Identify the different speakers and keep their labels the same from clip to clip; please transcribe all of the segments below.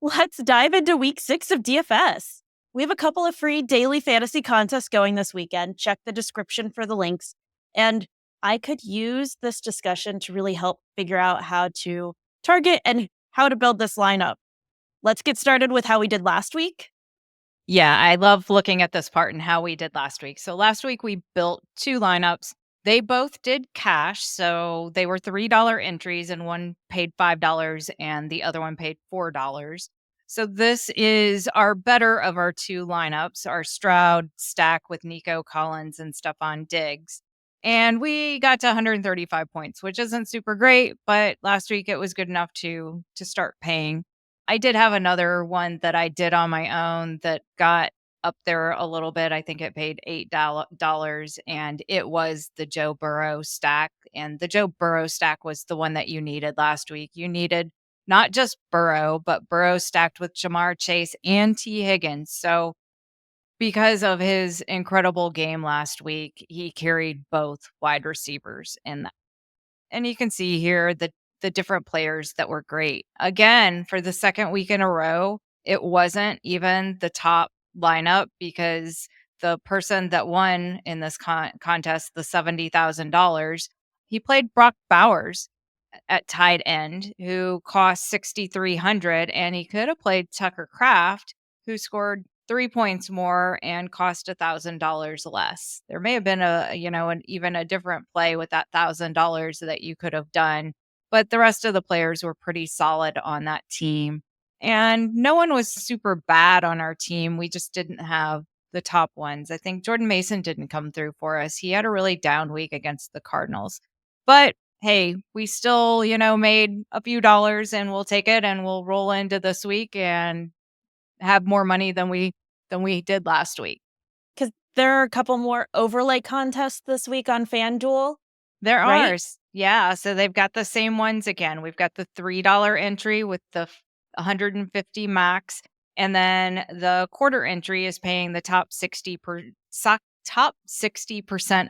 Speaker 1: Let's dive into week 6 of DFS. We have a couple of free daily fantasy contests going this weekend. Check the description for the links. And I could use this discussion to really help figure out how to target and how to build this lineup. Let's get started with how we did last week.
Speaker 2: Yeah, I love looking at this part and how we did last week. So last week we built two lineups. They both did cash. So they were $3 entries, and one paid $5 and the other one paid $4. So this is our better of our two lineups, our Stroud stack with Nico Collins and Stephon Diggs. And we got to 135 points, which isn't super great, but last week it was good enough to start paying. I did have another one that I did on my own that got up there a little bit. I think it paid $8, and it was the Joe Burrow stack. And the Joe Burrow stack was the one that you needed last week. You needed not just Burrow, but Burrow stacked with Jamar Chase and T. Higgins. So because of his incredible game last week, he carried both wide receivers in that. And you can see here the different players that were great. Again, for the second week in a row, it wasn't even the top lineup because the person that won in this contest, the $70,000, he played Brock Bowers at tight end, who cost 6,300, and he could have played Tucker Craft, who scored 3 points more and cost $1,000 less. There may have been even a different play with that $1,000 that you could have done, but the rest of the players were pretty solid on that team. And no one was super bad on our team. We just didn't have the top ones. I think Jordan Mason didn't come through for us. He had a really down week against the Cardinals. But hey, we still, made a few dollars, and we'll take it, and we'll roll into this week and have more money than we did last week.
Speaker 1: Because there are a couple more overlay contests this week on FanDuel,
Speaker 2: There are.
Speaker 1: right?
Speaker 2: Yeah, so they've got the same ones again. We've got the $3 entry with the 150 max, and then the quarter entry is paying the top 60%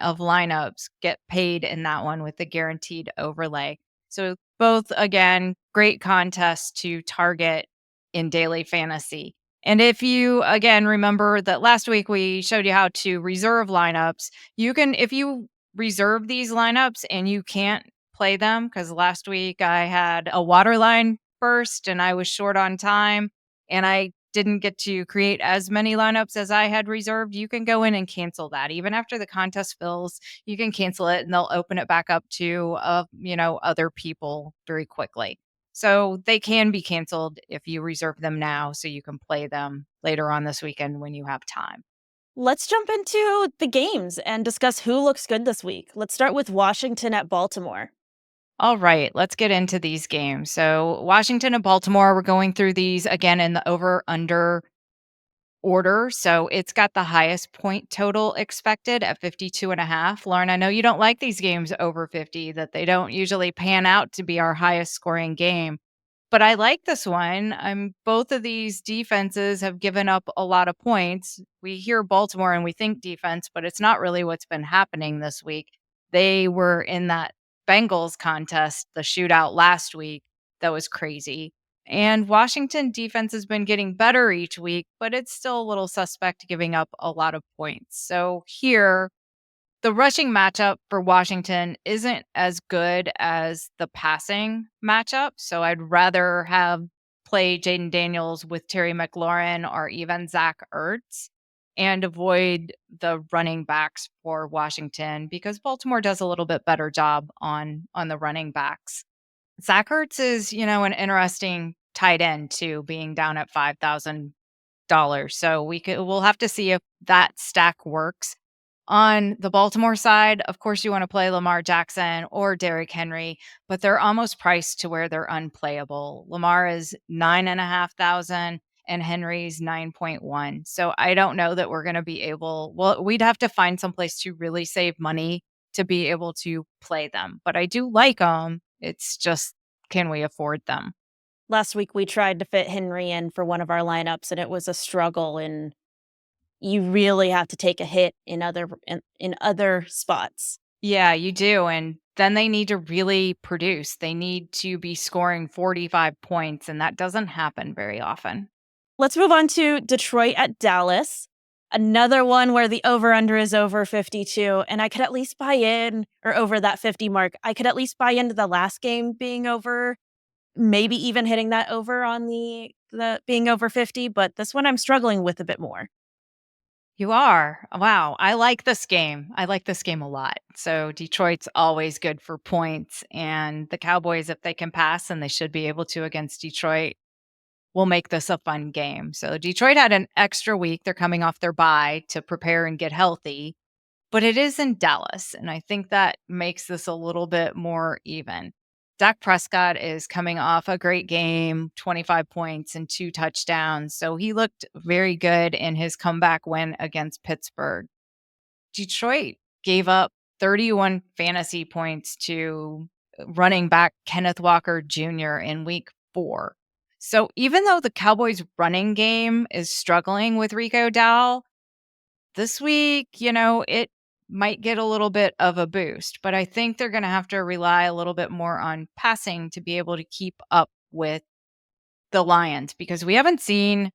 Speaker 2: of lineups get paid in that one with the guaranteed overlay. So both, again, great contests to target in daily fantasy. And if you, again, remember that last week we showed you how to reserve lineups, if you reserve these lineups and you can't play them, because last week I had a water line first and I was short on time and I didn't get to create as many lineups as I had reserved, you can go in and cancel that. Even after the contest fills, you can cancel it and they'll open it back up to other people very quickly. So they can be canceled if you reserve them now so you can play them later on this weekend when you have time.
Speaker 1: Let's jump into the games and discuss who looks good this week. Let's start with Washington at Baltimore.
Speaker 2: All right, let's get into these games. So, Washington and Baltimore, we're going through these again in the over under order. So, it's got the highest point total expected at 52.5. Lauren, I know you don't like these games over 50, that they don't usually pan out to be our highest scoring game. But I like this one. Both of these defenses have given up a lot of points. We hear Baltimore and we think defense, but it's not really what's been happening this week. They were in that Bengals contest, the shootout last week, that was crazy. And Washington defense has been getting better each week, but it's still a little suspect giving up a lot of points. So here, the rushing matchup for Washington isn't as good as the passing matchup. So I'd rather have play Jaden Daniels with Terry McLaurin or even Zach Ertz and avoid the running backs for Washington because Baltimore does a little bit better job on the running backs. Zach Ertz is, an interesting tight end too, being down at $5,000. So we'll have to see if that stack works. On the Baltimore side, of course, you want to play Lamar Jackson or Derrick Henry, but they're almost priced to where they're unplayable. Lamar is 9,500 and Henry's 9.1. So I don't know that we're going to be we'd have to find some place to really save money to be able to play them. But I do like them. It's just, can we afford them?
Speaker 1: Last week we tried to fit Henry in for one of our lineups and it was a struggle, and you really have to take a hit in other spots.
Speaker 2: Yeah, you do. And then they need to really produce. They need to be scoring 45 points, and that doesn't happen very often.
Speaker 1: Let's move on to Detroit at Dallas. Another one where the over under is over 52. And I could at least buy in or over that 50 mark. I could at least buy into the last game being over, maybe even hitting that over on the being over 50. But this one I'm struggling with a bit more.
Speaker 2: You are. Wow. I like this game. I like this game a lot. So Detroit's always good for points. And the Cowboys, if they can pass, and they should be able to against Detroit, will make this a fun game. So Detroit had an extra week. They're coming off their bye to prepare and get healthy, but it is in Dallas. And I think that makes this a little bit more even. Dak Prescott is coming off a great game, 25 points and 2 touchdowns. So he looked very good in his comeback win against Pittsburgh. Detroit gave up 31 fantasy points to running back Kenneth Walker Jr. in week 4. So even though the Cowboys running game is struggling with Rico Dowell, this week, it might get a little bit of a boost, but I think they're going to have to rely a little bit more on passing to be able to keep up with the Lions because we haven't seen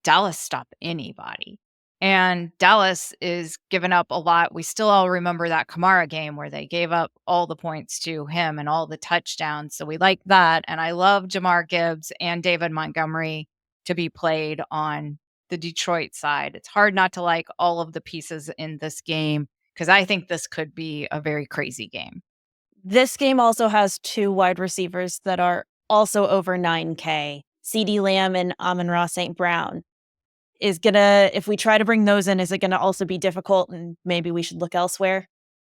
Speaker 2: Dallas stop anybody. And Dallas is giving up a lot. We still all remember that Kamara game where they gave up all the points to him and all the touchdowns. So we like that. And I love Jamar Gibbs and David Montgomery to be played on the Detroit side. It's hard not to like all of the pieces in this game because I think this could be a very crazy game.
Speaker 1: This game also has two wide receivers that are also over 9K. CD Lamb and Amon-Ra St. Brown. Is gonna if we try to bring those in, is it gonna also be difficult and maybe we should look elsewhere?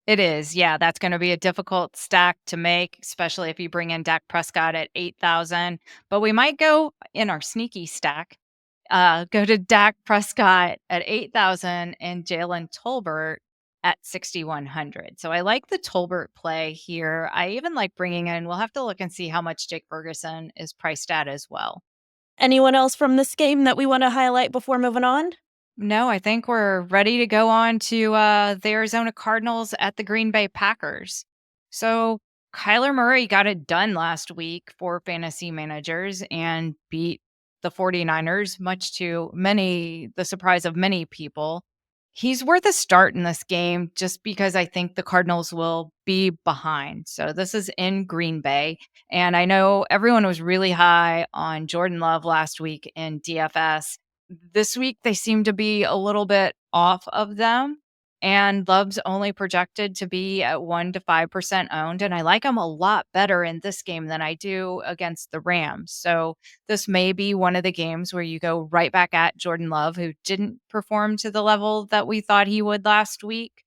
Speaker 2: It is. Yeah, that's going to be a difficult stack to make, especially if you bring in Dak Prescott at 8,000. But we might go in our sneaky stack, go to Dak Prescott at 8,000 and Jalen Tolbert at 6,100. So I like the Tolbert play here. I even like bringing in, we'll have to look and see how much Jake Ferguson is priced at as well.
Speaker 1: Anyone else from this game that we wanna highlight before moving on?
Speaker 2: No, I think we're ready to go on to the Arizona Cardinals at the Green Bay Packers. So Kyler Murray got it done last week for fantasy managers and beat the 49ers, much to the surprise of many people. He's worth a start in this game just because I think the Cardinals will be behind. So this is in Green Bay. And I know everyone was really high on Jordan Love last week in DFS. This week, they seem to be a little bit off of them, and Love's only projected to be at 1 to 5% owned, and I like him a lot better in this game than I do against the Rams. So this may be one of the games where you go right back at Jordan Love, who didn't perform to the level that we thought he would last week.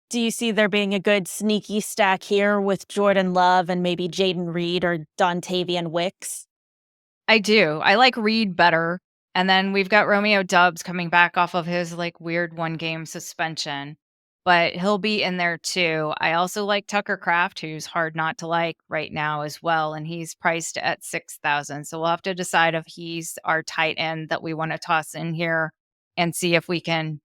Speaker 1: Do you see there being a good sneaky stack here with Jordan Love and maybe Jaden Reed or Dontavian Wicks?
Speaker 2: I do. I like Reed better. And then we've got Romeo Dubs coming back off of his weird 1 game suspension, but he'll be in there too. I also like Tucker Craft, who's hard not to like right now as well. And he's priced at 6,000. So we'll have to decide if he's our tight end that we want to toss in here and see if we can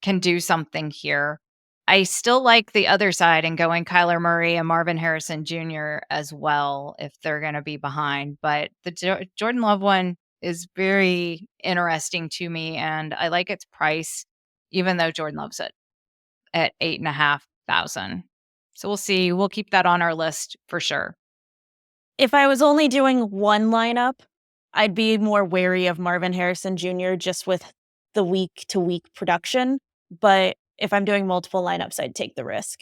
Speaker 2: do something here. I still like the other side and going Kyler Murray and Marvin Harrison Jr. as well if they're going to be behind. But the Jordan Love one is very interesting to me, and I like its price, even though Jordan loves it at 8,500. So we'll see. We'll keep that on our list for sure.
Speaker 1: If I was only doing one lineup, I'd be more wary of Marvin Harrison Jr. just with the week to week production. But if I'm doing multiple lineups, I'd take the risk.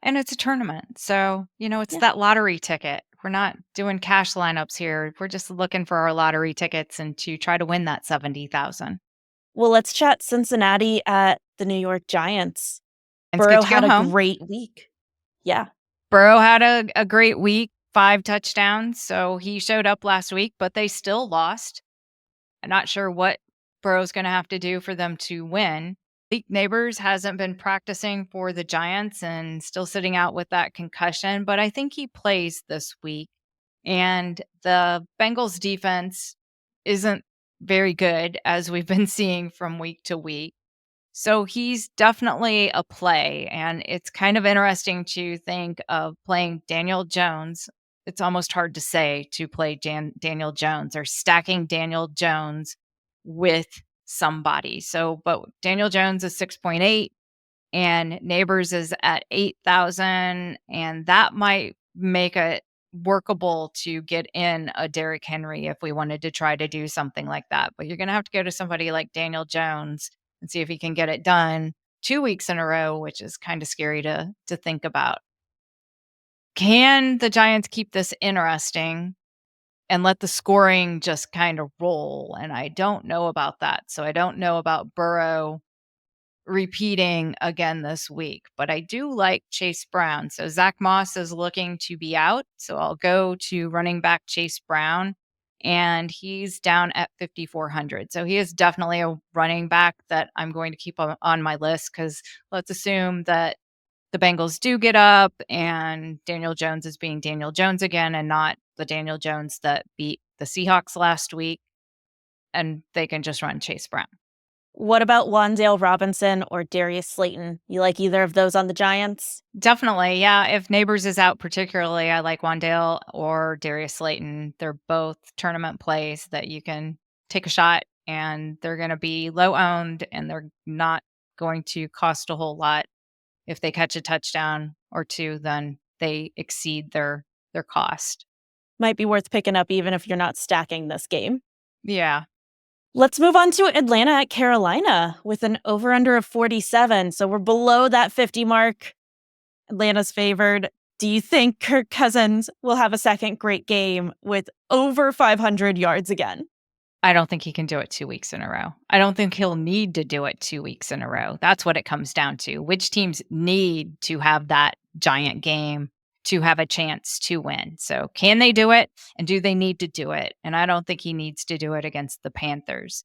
Speaker 2: And it's a tournament. So, it's
Speaker 1: Yeah.
Speaker 2: that lottery ticket. We're not doing cash lineups here. We're just looking for our lottery tickets and to try to win that 70,000.
Speaker 1: Well, let's chat Cincinnati at the New York Giants.
Speaker 2: And it's good
Speaker 1: Burrow
Speaker 2: to go
Speaker 1: had a
Speaker 2: home.
Speaker 1: great week. Yeah.
Speaker 2: Burrow had a great week, 5 touchdowns. So he showed up last week, but they still lost. I'm not sure what Burrow's going to have to do for them to win. Leak Neighbors hasn't been practicing for the Giants and still sitting out with that concussion, but I think he plays this week. And the Bengals defense isn't very good, as we've been seeing from week to week. So he's definitely a play, and it's kind of interesting to think of playing Daniel Jones. It's almost hard to say to play Daniel Jones or stacking Daniel Jones with somebody. So, but Daniel Jones is 6.8 and Neighbors is at 8,000, and that might make it workable to get in a Derrick Henry if we wanted to try to do something like that. But you're going to have to go to somebody like Daniel Jones and see if he can get it done 2 weeks in a row, which is kind of scary to think about. Can the Giants keep this interesting and let the scoring just kind of roll? And I don't know about that. So I don't know about Burrow repeating again this week, but I do like Chase Brown. So Zach Moss is looking to be out. So I'll go to running back Chase Brown, and he's down at 5,400. So he is definitely a running back that I'm going to keep on my list because let's assume that the Bengals do get up and Daniel Jones is being Daniel Jones again and not the Daniel Jones that beat the Seahawks last week, and they can just run Chase Brown.
Speaker 1: What about Wan'Dale Robinson or Darius Slayton? You like either of those on the Giants?
Speaker 2: Definitely, yeah, if Neighbors is out particularly, I like Wandale or Darius Slayton. They're both tournament plays that you can take a shot, and they're gonna be low owned, and they're not going to cost a whole lot. If they catch a touchdown or 2, then they exceed their cost.
Speaker 1: Might be worth picking up even if you're not stacking this game.
Speaker 2: Yeah.
Speaker 1: Let's move on to Atlanta at Carolina with an over-under of 47. So we're below that 50 mark. Atlanta's favored. Do you think Kirk Cousins will have a second great game with over 500 yards again?
Speaker 2: I don't think he can do it 2 weeks in a row. I don't think he'll need to do it 2 weeks in a row. That's what it comes down to. Which teams need to have that giant game to have a chance to win? So, can they do it, and do they need to do it? And I don't think he needs to do it against the Panthers.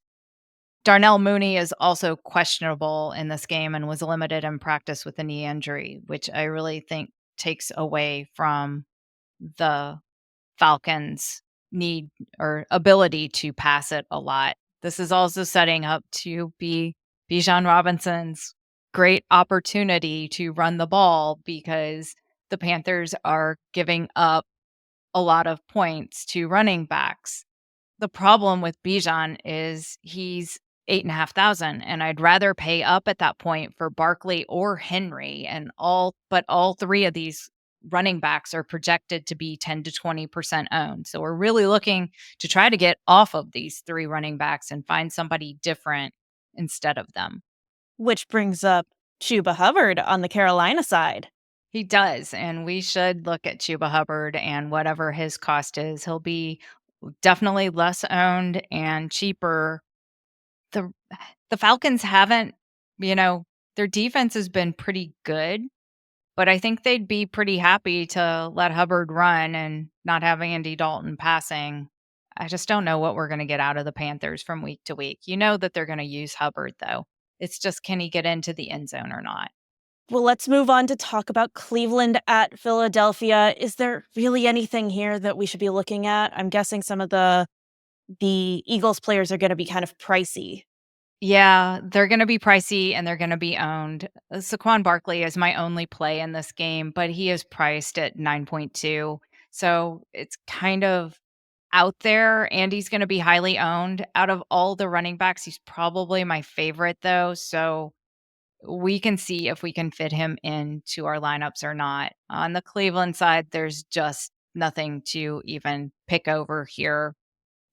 Speaker 2: Darnell Mooney is also questionable in this game and was limited in practice with a knee injury, which I really think takes away from the Falcons' need or ability to pass it a lot. This is also setting up to be Bijan Robinson's great opportunity to run the ball because the Panthers are giving up a lot of points to running backs. The problem with Bijan is he's 8,500, and I'd rather pay up at that point for Barkley or Henry, and all 3 of these running backs are projected to be 10 to 20% owned. So we're really looking to try to get off of these 3 running backs and find somebody different instead of them.
Speaker 1: Which brings up Chuba Hubbard on the Carolina side.
Speaker 2: He does, and we should look at Chuba Hubbard and whatever his cost is. He'll be definitely less owned and cheaper. The the Falcons haven't, their defense has been pretty good, but I think they'd be pretty happy to let Hubbard run and not having Andy Dalton passing. I just don't know what we're gonna get out of the Panthers from week to week. You know that they're gonna use Hubbard, though. It's just, can he get into the end zone or not?
Speaker 1: Well, let's move on to talk about Cleveland at Philadelphia. Is there really anything here that we should be looking at? I'm guessing some of the Eagles players are gonna be kind of pricey.
Speaker 2: Yeah, they're gonna be pricey and they're gonna be owned. Saquon Barkley is my only play in this game, but he is priced at 9.2, so it's kind of out there, and he's gonna be highly owned. Out of all the running backs, he's probably my favorite, though, so we can see if we can fit him into our lineups or not. On the Cleveland side, there's just nothing to even pick over here.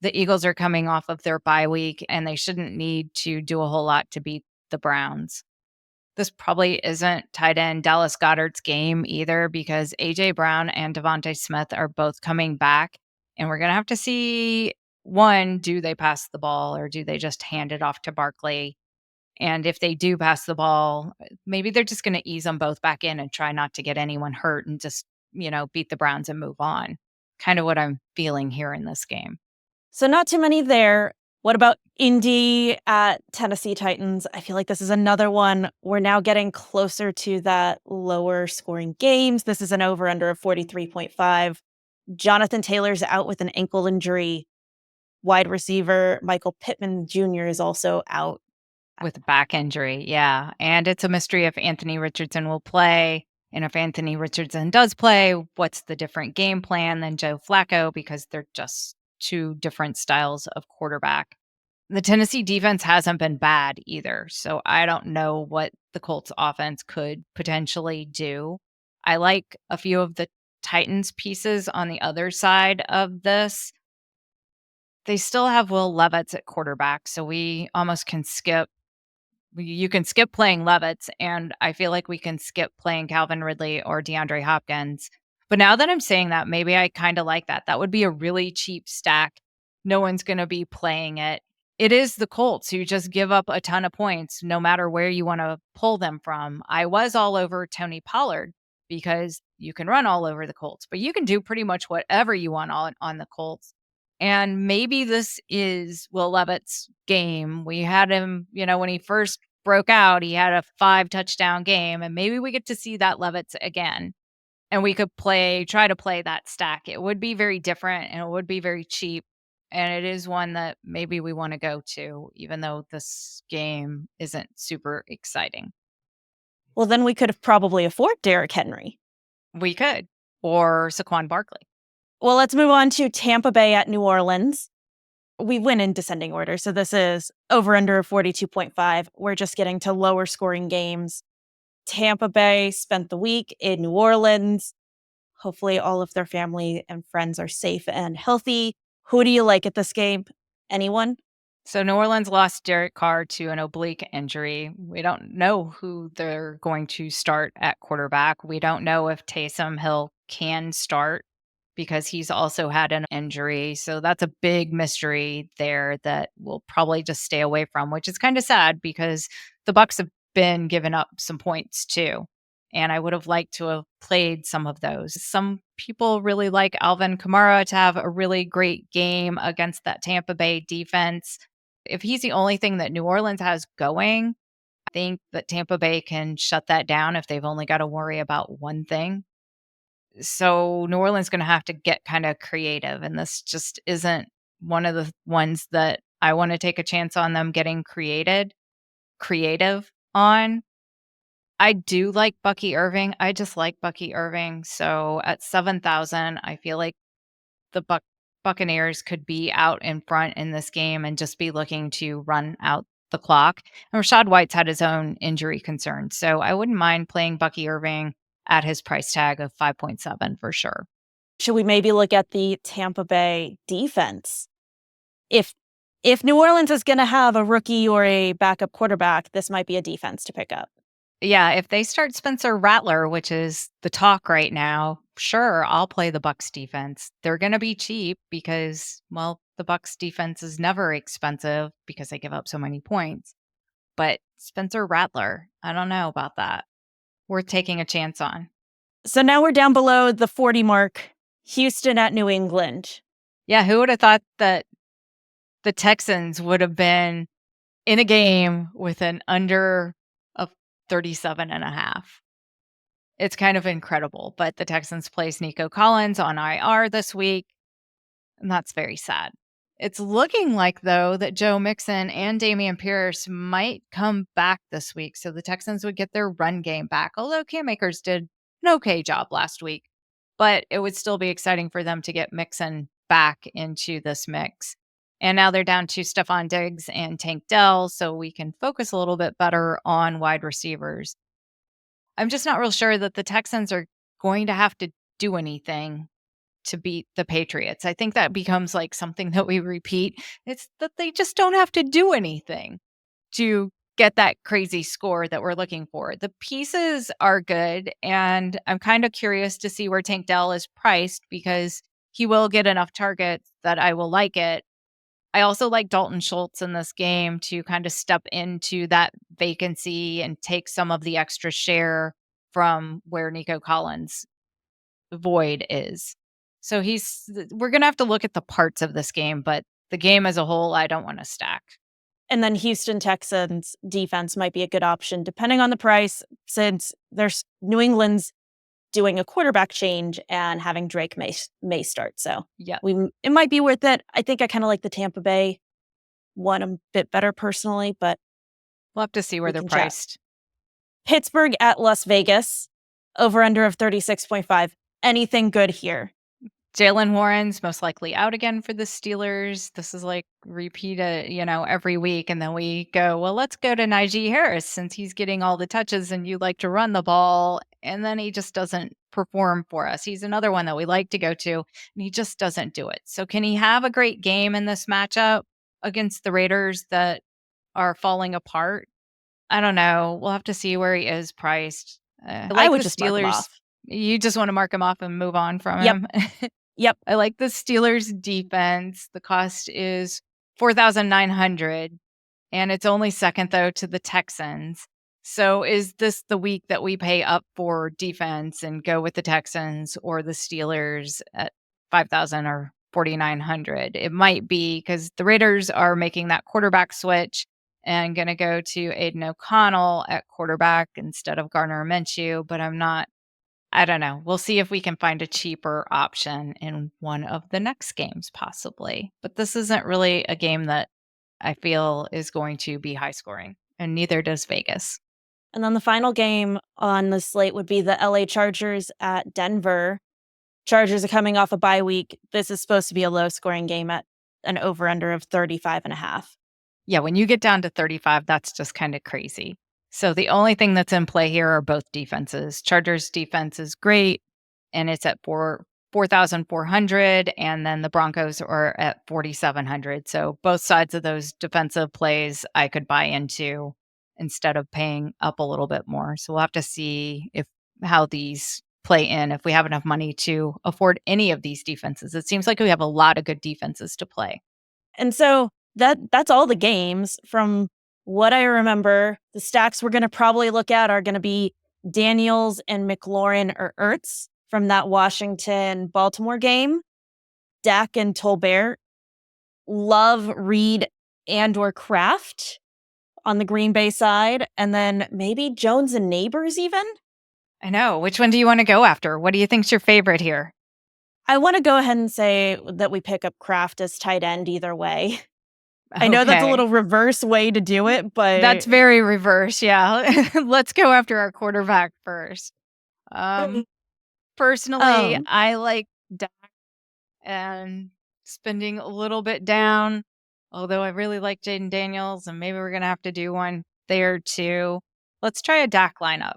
Speaker 2: The Eagles are coming off of their bye week, and they shouldn't need to do a whole lot to beat the Browns. This probably isn't tight end Dallas Goddard's game either because A.J. Brown and Devontae Smith are both coming back, and we're going to have to see, one, do they pass the ball or do they just hand it off to Barkley? And if they do pass the ball, maybe they're just going to ease them both back in and try not to get anyone hurt and just, beat the Browns and move on. Kind of what I'm feeling here in this game.
Speaker 1: So not too many there. What about Indy at Tennessee Titans? I feel like this is another one. We're now getting closer to that lower scoring games. This is an over under of 43.5. Jonathan Taylor's out with an ankle injury. Wide receiver Michael Pittman Jr. is also out.
Speaker 2: With back injury, yeah, and it's a mystery if Anthony Richardson will play, and if Anthony Richardson does play, what's the different game plan than Joe Flacco because they're just 2 different styles of quarterback. The Tennessee defense hasn't been bad either, so I don't know what the Colts offense could potentially do. I like a few of the Titans pieces on the other side of this. They still have Will Levis at quarterback, so we almost can skip you can skip playing Levitt, and I feel like we can skip playing Calvin Ridley or DeAndre Hopkins. But now that I'm saying that, maybe I kinda like that. That would be a really cheap stack. No one's gonna be playing it. It is the Colts who just give up a ton of points no matter where you wanna pull them from. I was all over Tony Pollard because you can run all over the Colts, but you can do pretty much whatever you want on the Colts. And maybe this is Will Levitt's game. We had him, when he first broke out, he had a 5 touchdown game, and maybe we get to see that Levitt's again. And we could try to play that stack. It would be very different and it would be very cheap. And it is one that maybe we want to go to, even though this game isn't super exciting.
Speaker 1: Well, then we could have probably afford Derrick Henry.
Speaker 2: We could. Or Saquon Barkley.
Speaker 1: Well, let's move on to Tampa Bay at New Orleans. We win in descending order. So this is over under 42.5. We're just getting to lower scoring games. Tampa Bay spent the week in New Orleans. Hopefully, all of their family and friends are safe and healthy. Who do you like at this game? Anyone?
Speaker 2: So New Orleans lost Derek Carr to an oblique injury. We don't know who they're going to start at quarterback. We don't know if Taysom Hill can start because he's also had an injury. So that's a big mystery there that we'll probably just stay away from, which is kind of sad because the Bucks have been giving up some points too. And I would have liked to have played some of those. Some people really like Alvin Kamara to have a really great game against that Tampa Bay defense. If he's the only thing that New Orleans has going, I think that Tampa Bay can shut that down if they've only got to worry about one thing. So New Orleans going to have to get kind of creative, and this just isn't one of the ones that I want to take a chance on them getting creative on. I do like Bucky Irving. I just like Bucky Irving. So at 7,000, I feel like the Buccaneers could be out in front in this game and just be looking to run out the clock. And Rashad White's had his own injury concerns. So I wouldn't mind playing Bucky Irving at his price tag of 5.7 for sure.
Speaker 1: Should we maybe look at the Tampa Bay defense? If New Orleans is going to have a rookie or a backup quarterback, this might be a defense to pick up.
Speaker 2: Yeah, if they start Spencer Rattler, which is the talk right now, sure, I'll play the Bucks defense. They're going to be cheap because, well, the Bucks defense is never expensive because they give up so many points. But Spencer Rattler, I don't know about that. Worth taking a chance on.
Speaker 1: So now we're down below the 40 mark. Houston at New England.
Speaker 2: Yeah, who would have thought that the Texans would have been in a game with an under of 37.5? It's kind of incredible, but the Texans place Nico Collins on IR this week, and that's very sad. It's looking like, though, that Joe Mixon and Dameon Pierce might come back this week, so the Texans would get their run game back, although Cam Akers did an okay job last week. But it would still be exciting for them to get Mixon back into this mix. And now they're down to Stephon Diggs and Tank Dell, so we can focus a little bit better on wide receivers. I'm just not real sure that the Texans are going to have to do anything to beat the Patriots. I think that becomes like something that we repeat. It's that they just don't have to do anything to get that crazy score that we're looking for. The pieces are good, and I'm kind of curious to see where Tank Dell is priced because he will get enough targets that I will like it. I also like Dalton Schultz in this game to kind of step into that vacancy and take some of the extra share from where Nico Collins' void is. So we're going to have to look at the parts of this game, but the game as a whole, I don't want to stack.
Speaker 1: And then Houston Texans defense might be a good option depending on the price, since there's New England's doing a quarterback change and having Drake may start. So
Speaker 2: yeah,
Speaker 1: it might be worth it. I think I kind of like the Tampa Bay one a bit better personally, but
Speaker 2: We'll have to see where
Speaker 1: We
Speaker 2: they're
Speaker 1: can chat.
Speaker 2: priced.
Speaker 1: Pittsburgh at Las Vegas, over under of 36.5. Anything good here?
Speaker 2: Jalen Warren's most likely out again for the Steelers. This is like repeat it, every week. And then we go, well, let's go to Najee Harris since he's getting all the touches and you like to run the ball. And then he just doesn't perform for us. He's another one that we like to go to, and he just doesn't do it. So, can he have a great game in this matchup against the Raiders that are falling apart? I don't know. We'll have to see where he is priced. I
Speaker 1: I
Speaker 2: like
Speaker 1: would
Speaker 2: the
Speaker 1: just mark him
Speaker 2: Steelers.
Speaker 1: off.
Speaker 2: You just want to mark him off and move on from
Speaker 1: Yep.
Speaker 2: him.
Speaker 1: Yep.
Speaker 2: I like the Steelers defense. The cost is 4,900 and it's only second though to the Texans. So is this the week that we pay up for defense and go with the Texans or the Steelers at 5,000 or 4,900? It might be cuz the Raiders are making that quarterback switch and going to go to Aiden O'Connell at quarterback instead of Gardner Minshew, but I don't know. We'll see if we can find a cheaper option in one of the next games, possibly. But this isn't really a game that I feel is going to be high scoring, and neither does Vegas.
Speaker 1: And then the final game on the slate would be the LA Chargers at Denver. Chargers are coming off a bye week. This is supposed to be a low scoring game at an over under of 35.5.
Speaker 2: Yeah, when you get down to 35, that's just kind of crazy. So the only thing that's in play here are both defenses. Chargers defense is great, and it's at 4,400, and then the Broncos are at 4,700. So both sides of those defensive plays I could buy into instead of paying up a little bit more. So we'll have to see if how these play in if we have enough money to afford any of these defenses. It seems like we have a lot of good defenses to play.
Speaker 1: And so that's all the games. From what I remember, the stacks we're going to probably look at are going to be Daniels and McLaurin or Ertz from that Washington Baltimore game, Dak and Tolbert, Love, Reed, and or Kraft on the Green Bay side, and then maybe Jones and Neighbors even.
Speaker 2: I know. Which one do you want to go after? What do you think's your favorite here?
Speaker 1: I want to go ahead and say that we pick up Kraft as tight end either way. I know that's a
Speaker 2: Okay.
Speaker 1: little reverse way to do it,
Speaker 2: That's
Speaker 1: but
Speaker 2: very reverse, yeah. Let's go after our quarterback first. Um, Personally,
Speaker 1: um,
Speaker 2: I like Dak and spending a little bit down, although I really like Jaden Daniels, and maybe we're gonna have to do one there too. Let's try a Dak lineup.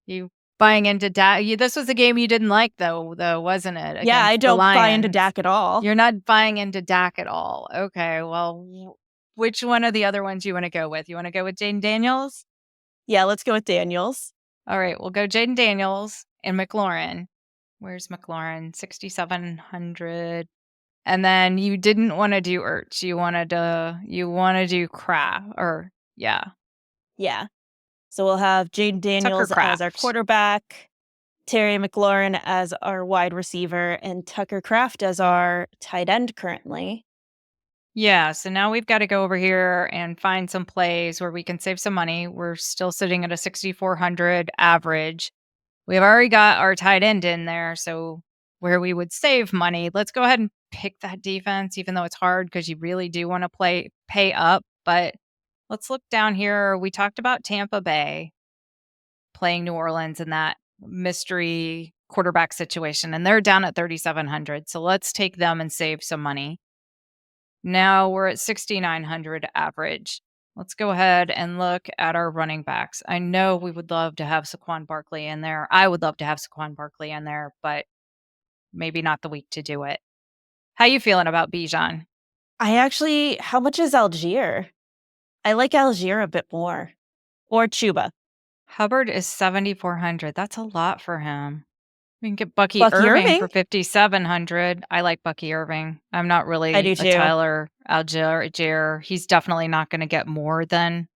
Speaker 2: You buying into Dak? This was a game you didn't like, though, wasn't it?
Speaker 1: yeah, I
Speaker 2: Against the
Speaker 1: don't buy into
Speaker 2: Lions.
Speaker 1: Dak at all.
Speaker 2: You're not buying into Dak at all. Okay, well, which one of the other ones you want to go with? You want to go with Jaden Daniels?
Speaker 1: Yeah, let's go with Daniels.
Speaker 2: All right, we'll go Jaden Daniels and McLaurin. Where's McLaurin? 6,700. And then you didn't want to do Ertz. You want to do Kraft or yeah,
Speaker 1: Yeah. So we'll have Jaden
Speaker 2: Tucker
Speaker 1: Daniels as our
Speaker 2: Kraft.
Speaker 1: quarterback, Terry McLaurin as our wide receiver, and Tucker Kraft as our tight end currently.
Speaker 2: Yeah, so now we've got to go over here and find some plays where we can save some money. We're still sitting at a 6,400 average. We've already got our tight end in there, so where we would save money, let's go ahead and pick that defense, even though it's hard because you really do want to pay up. But let's look down here. We talked about Tampa Bay playing New Orleans in that mystery quarterback situation, and they're down at 3,700. So let's take them and save some money. Now we're at 6,900 average. Let's go ahead and look at our running backs. I know we would love to have Saquon Barkley in there. I would love to have Saquon Barkley in there, but maybe not the week to do it. How you feeling about Bijan?
Speaker 1: How much is Algier? I like Algier a bit more. Or Chuba.
Speaker 2: Hubbard is 7,400. That's a lot for him. We can get Bucky
Speaker 1: Bucky
Speaker 2: Irving
Speaker 1: Irving?
Speaker 2: for 5,700. I like Bucky Irving. I'm not
Speaker 1: I
Speaker 2: really
Speaker 1: do
Speaker 2: a
Speaker 1: too.
Speaker 2: Tyler Algier. He's definitely not going to get more than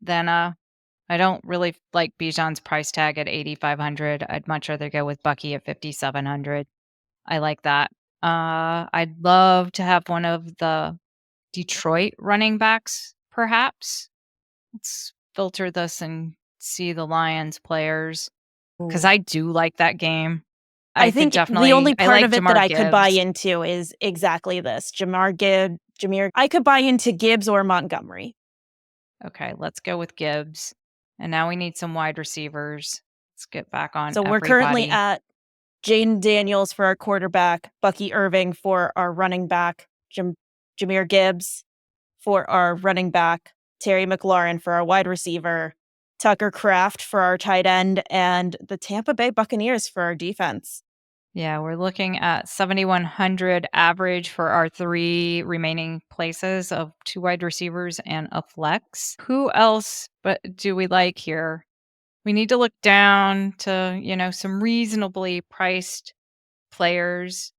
Speaker 2: I don't really like Bijan's price tag at 8,500. I'd much rather go with Bucky at 5,700. I like that. I'd love to have one of the Detroit running backs, perhaps. Let's filter this and see the Lions players because
Speaker 1: Ooh.
Speaker 2: I do like that game.
Speaker 1: I
Speaker 2: I could
Speaker 1: think the only
Speaker 2: I
Speaker 1: part
Speaker 2: like
Speaker 1: of it that
Speaker 2: Jamar
Speaker 1: I could buy
Speaker 2: Gibbs.
Speaker 1: into is exactly this. Jameer. I could buy into Gibbs or Montgomery.
Speaker 2: Okay, let's go with Gibbs. And now we need some wide receivers. Let's get back on
Speaker 1: So we're currently
Speaker 2: everybody.
Speaker 1: at Jaden Daniels for our quarterback, Bucky Irving for our running back, Jahmyr Gibbs for our running back, Terry McLaurin for our wide receiver, Tucker Kraft for our tight end, and the Tampa Bay Buccaneers for our defense.
Speaker 2: Yeah, we're looking at 7,100 average for our 3 remaining places of 2 wide receivers and a flex. Who else but do we like here? We need to look down to, some reasonably priced players.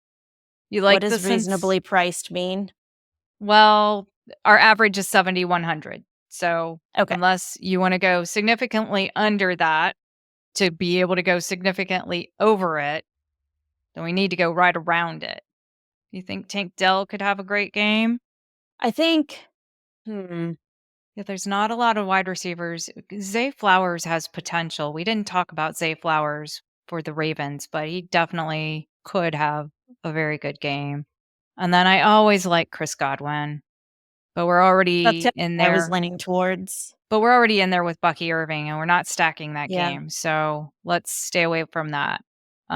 Speaker 2: You
Speaker 1: What
Speaker 2: like the
Speaker 1: does
Speaker 2: sense
Speaker 1: reasonably priced mean?
Speaker 2: well, our average is 7,100. So,
Speaker 1: Okay.
Speaker 2: unless you wanna go significantly under that to be able to go significantly over it, then we need to go right around it. You think Tank Dell could have a great game?
Speaker 1: I think, hmm,
Speaker 2: Yeah, there's not a lot of wide receivers. Zay Flowers has potential. We didn't talk about Zay Flowers for the Ravens, but he definitely could have a very good game. And then I always like Chris Godwin, but we're
Speaker 1: that's
Speaker 2: already
Speaker 1: it.
Speaker 2: in
Speaker 1: I was
Speaker 2: there.
Speaker 1: leaning towards.
Speaker 2: But we're already in there with Bucky Irving, and we're not stacking that
Speaker 1: Yeah.
Speaker 2: game. So let's stay away from that.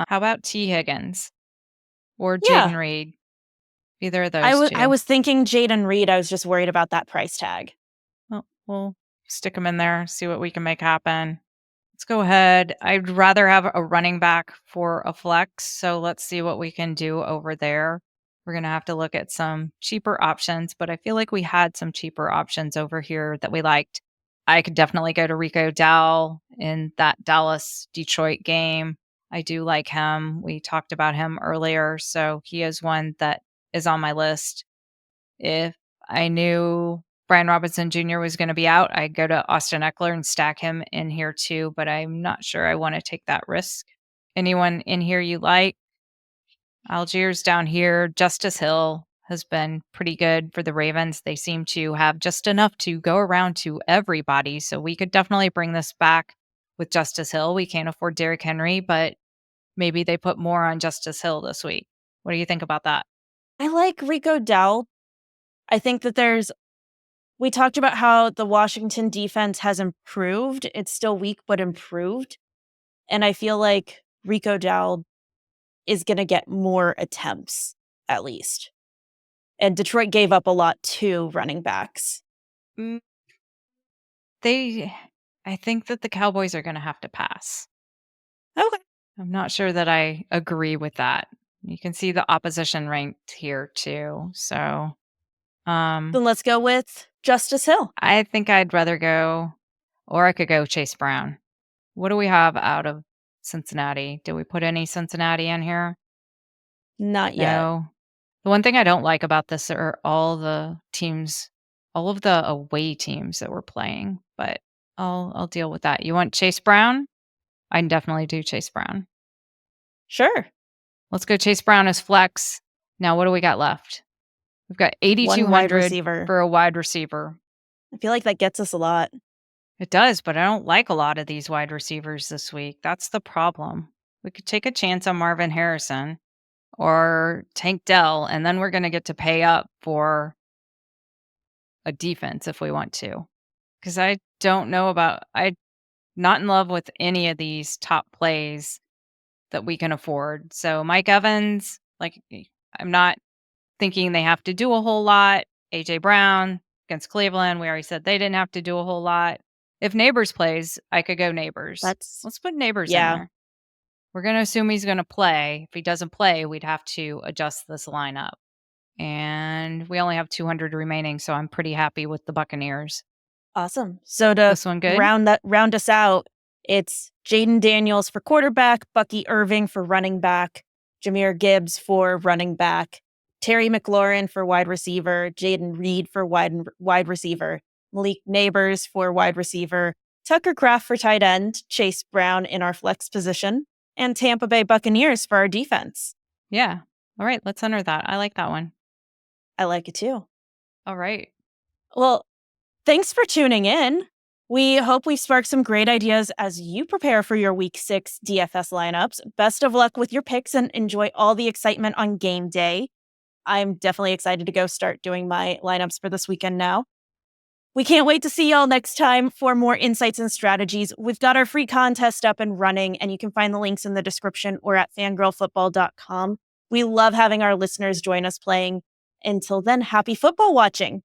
Speaker 2: How about T. Higgins or
Speaker 1: Yeah.
Speaker 2: Jaden Reed? Either of those
Speaker 1: I
Speaker 2: two.
Speaker 1: was thinking Jaden Reed. I was just worried about that price tag.
Speaker 2: Well, we'll stick them in there, see what we can make happen. Let's go ahead. I'd rather have a running back for a flex. So let's see what we can do over there. We're going to have to look at some cheaper options, but I feel like we had some cheaper options over here that we liked. I could definitely go to Rico Dowell in that Dallas Detroit game. I do like him. We talked about him earlier. So he is one that is on my list. If I knew Brian Robinson Jr. was gonna be out, I'd go to Austin Eckler and stack him in here too, but I'm not sure I wanna take that risk. Anyone in here you like? Algiers down here. Justice Hill has been pretty good for the Ravens. They seem to have just enough to go around to everybody, so we could definitely bring this back with Justice Hill. We can't afford Derrick Henry, but maybe they put more on Justice Hill this week. What do you think about that?
Speaker 1: I like Rico Dowell. I think that we talked about how the Washington defense has improved. It's still weak, but improved. And I feel like Rico Dowell is going to get more attempts, at least. And Detroit gave up a lot to running backs.
Speaker 2: Mm, They I think that the Cowboys are gonna have to pass.
Speaker 1: Okay.
Speaker 2: I'm not sure that I agree with that. You can see the opposition ranked here too. So,
Speaker 1: Then let's go with Justice Hill.
Speaker 2: I think I'd rather go or I could go Chase Brown. What do we have out of Cincinnati? Did we put any Cincinnati in here?
Speaker 1: Not yet.
Speaker 2: No. The one thing I don't like about this are all the teams, all of the away teams that we're playing, but I'll deal with that. You want Chase Brown? I can definitely do Chase Brown.
Speaker 1: Sure.
Speaker 2: Let's go Chase Brown as flex. Now, what do we got left? We've got
Speaker 1: One wide
Speaker 2: 8,200
Speaker 1: receiver.
Speaker 2: for a wide receiver.
Speaker 1: I feel like that gets us a lot.
Speaker 2: It does, but I don't like a lot of these wide receivers this week. That's the problem. We could take a chance on Marvin Harrison or Tank Dell, and then we're going to get to pay up for a defense if we want to. Because I don't know about, I'm not in love with any of these top plays that we can afford. So Mike Evans, I'm not thinking they have to do a whole lot. AJ Brown against Cleveland, we already said they didn't have to do a whole lot. If Neighbors plays, I could go Neighbors.
Speaker 1: That's,
Speaker 2: Let's put Neighbors in
Speaker 1: yeah,
Speaker 2: there. We're going to assume he's going to play. If he doesn't play, we'd have to adjust this lineup. And we only have 200 remaining, so I'm pretty happy with the Buccaneers.
Speaker 1: awesome. So to
Speaker 2: This one good?
Speaker 1: round us out, it's Jaden Daniels for quarterback, Bucky Irving for running back, Jahmyr Gibbs for running back, Terry McLaurin for wide receiver, Jaden Reed for wide receiver, Malik Neighbors for wide receiver, Tucker Kraft for tight end, Chase Brown in our flex position, and Tampa Bay Buccaneers for our defense.
Speaker 2: Yeah. All right, let's enter that. I like that one.
Speaker 1: I like it too.
Speaker 2: All right.
Speaker 1: Well, thanks for tuning in. We hope we sparked some great ideas as you prepare for your week 6 DFS lineups. Best of luck with your picks and enjoy all the excitement on game day. I'm definitely excited to go start doing my lineups for this weekend now. We can't wait to see y'all next time for more insights and strategies. We've got our free contest up and running, and you can find the links in the description or at fangirlfootball.com. We love having our listeners join us playing. Until then, happy football watching.